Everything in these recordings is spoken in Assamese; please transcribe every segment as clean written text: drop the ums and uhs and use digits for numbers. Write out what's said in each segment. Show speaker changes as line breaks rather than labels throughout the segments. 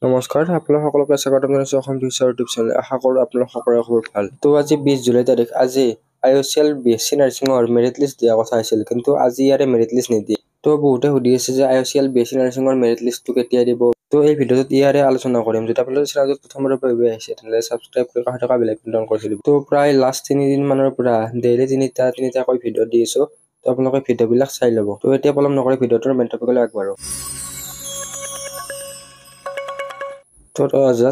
নমস্কাৰ, আপোনালোক সকলোকে স্বাগতম জনাইছো অসম ফিউচাৰ ইউটিউব চেনেল। আশা কৰোঁ আপোনালোক সকলোৰে খবৰ ভাল। তো আজি 20 জুলাই তাৰিখ। আজি IOCL BSc নাৰ্ছিঙৰ মেৰিট লিষ্ট দিয়া কথা আছিল, কিন্তু আজি ইয়াৰে মেৰিট লিষ্ট নিদিয়ে। তো বহুতে সুধি আছে যে IOCL BSc নাৰ্ছিঙৰ মেৰিট লিষ্টটো কেতিয়া দিব। তো এই ভিডিঅ'টোত ইয়াৰে আলোচনা কৰিম। যদি আপোনালোকে চেনেলটোত প্ৰথমবাৰৰ বাবে আহিছে তেন্তে ছাবস্ক্ৰাইব কৰি কাষত থকা বেল আইকনটো অন কৰি দিব। তো প্ৰায় লাষ্ট 3 দিন মানৰ পৰা ডেইলি তিনিটাকৈ ভিডিঅ' দি আছো। তো আপোনালোকে ভিডিঅ'বিলাক চাই ল'ব। তো এতিয়া পলম নকৰি ভিডিঅ'টোৰ মেইন টপিকলৈ আগবাঢ়ো। তো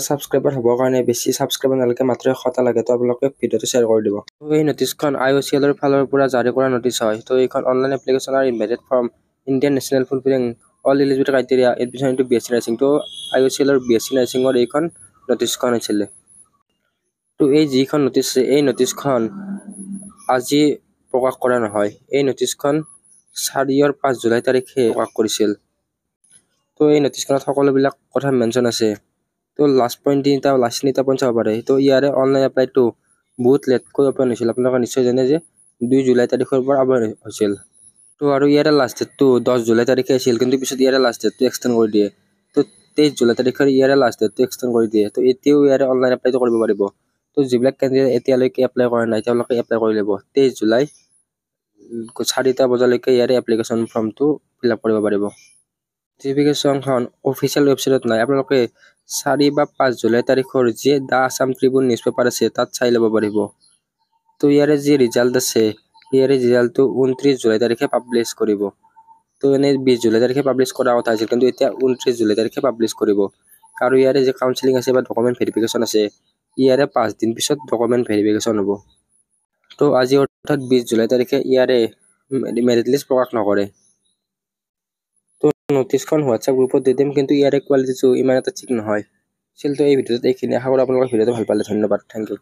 ছাবস্ক্ৰাইবাৰ হ'বৰ কাৰণে বেছি ছাবস্ক্ৰাইবাৰ নালাগে, মাত্ৰ 100টা লাগে। তো আপোনালোকে ভিডিঅ'টো শ্বেয়াৰ কৰি দিব। তো এই নটিচখন IOCLৰ ফালৰ পৰা জাৰি কৰা নটিচ হয়। তো এইখন অনলাইন এপ্লিকেশ্যন আৰু invited from Indian national fulfilling all eligible criteria admission into BSc nursing. তো IOCLৰ BSc নাৰ্ছিঙৰ এইখন নটিচখন হৈছিলে। তো এই যিখন নটিচ আছে, এই নটিচখন আজি প্ৰকাশ কৰা নহয়। এই নটিচখন 4 আৰু 5 জুলাই তাৰিখে প্ৰকাশ কৰিছিল। তো এই নটিচখনত সকলোবিলাক কথা মেনশ্যন আছে। তো লাষ্ট তিনিটা পইণ্ট চাব পাৰে। তো ইয়াৰে অনলাইন এপ্লাইটো বহুত লেটকৈ অপেন হৈছিল। আপোনালোকে নিশ্চয় জানে যে 2 জুলাই তাৰিখৰ পৰা অপেন হৈছিল। তো আৰু ইয়াৰে লাষ্ট ডেটটো 10 জুলাই তাৰিখে আছিল, কিন্তু পিছত ইয়াৰে লাষ্ট ডেটটো এক্সটেণ্ড কৰি দিয়ে। তো 23 জুলাই তাৰিখৰ ইয়াৰে লাষ্ট ডেটটো এক্সটেণ্ড কৰি দিয়ে। তো এতিয়াও ইয়াৰে অনলাইন এপ্লাইটো কৰিব পাৰিব। তো যিবিলাক কেণ্ডিডেট এতিয়ালৈকে এপ্লাই কৰা নাই তেওঁলোকে এপ্লাই কৰি ল'ব। 23 জুলাই 4টা বজালৈকে ইয়াৰে এপ্লিকেশ্যন ফৰ্মটো ফিল আপ কৰিব পাৰিব। নটিফিকেশ্যনখন অফিচিয়েল ৱেবছাইটত নাই। আপোনালোকে 4 বা 5 জুলাই তাৰিখৰ যি the Assam Tribune news paper আছে তাত চাই ল'ব পাৰিব। তো ইয়াৰে যি ৰিজাল্ট আছে, ইয়াৰে ৰিজাল্টটো 29 জুলাই তাৰিখে পাব্লিছ কৰিব। তো এনেই 20 জুলাই তাৰিখে পাব্লিছ কৰা কথা আছিল, কিন্তু এতিয়া 29 জুলাই তাৰিখে পাব্লিছ কৰিব। আৰু ইয়াৰে যি কাউন্সেলিং আছে বা ডকুমেণ্ট ভেৰিফিকেশ্যন আছে, ইয়াৰে 5 দিন পিছত ডকুমেণ্ট ভেৰিফিকেশ্যন হ'ব। তো আজি অৰ্থাৎ 20 জুলাই তাৰিখে ইয়াৰে মেৰিট লিষ্ট প্ৰকাশ নকৰে। তো নটিচখন হোৱাটছআপ গ্ৰুপত দি দিম, কিন্তু ইয়াৰে কোৱালিটিটো ইমান এটা ঠিক নহয়। এই ভিডিঅ'ত এইখিনি। আশা কৰোঁ আপোনালোকৰ ভিডিঅ'টো ভাল পালে। ধন্যবাদ, থেংক ইউ।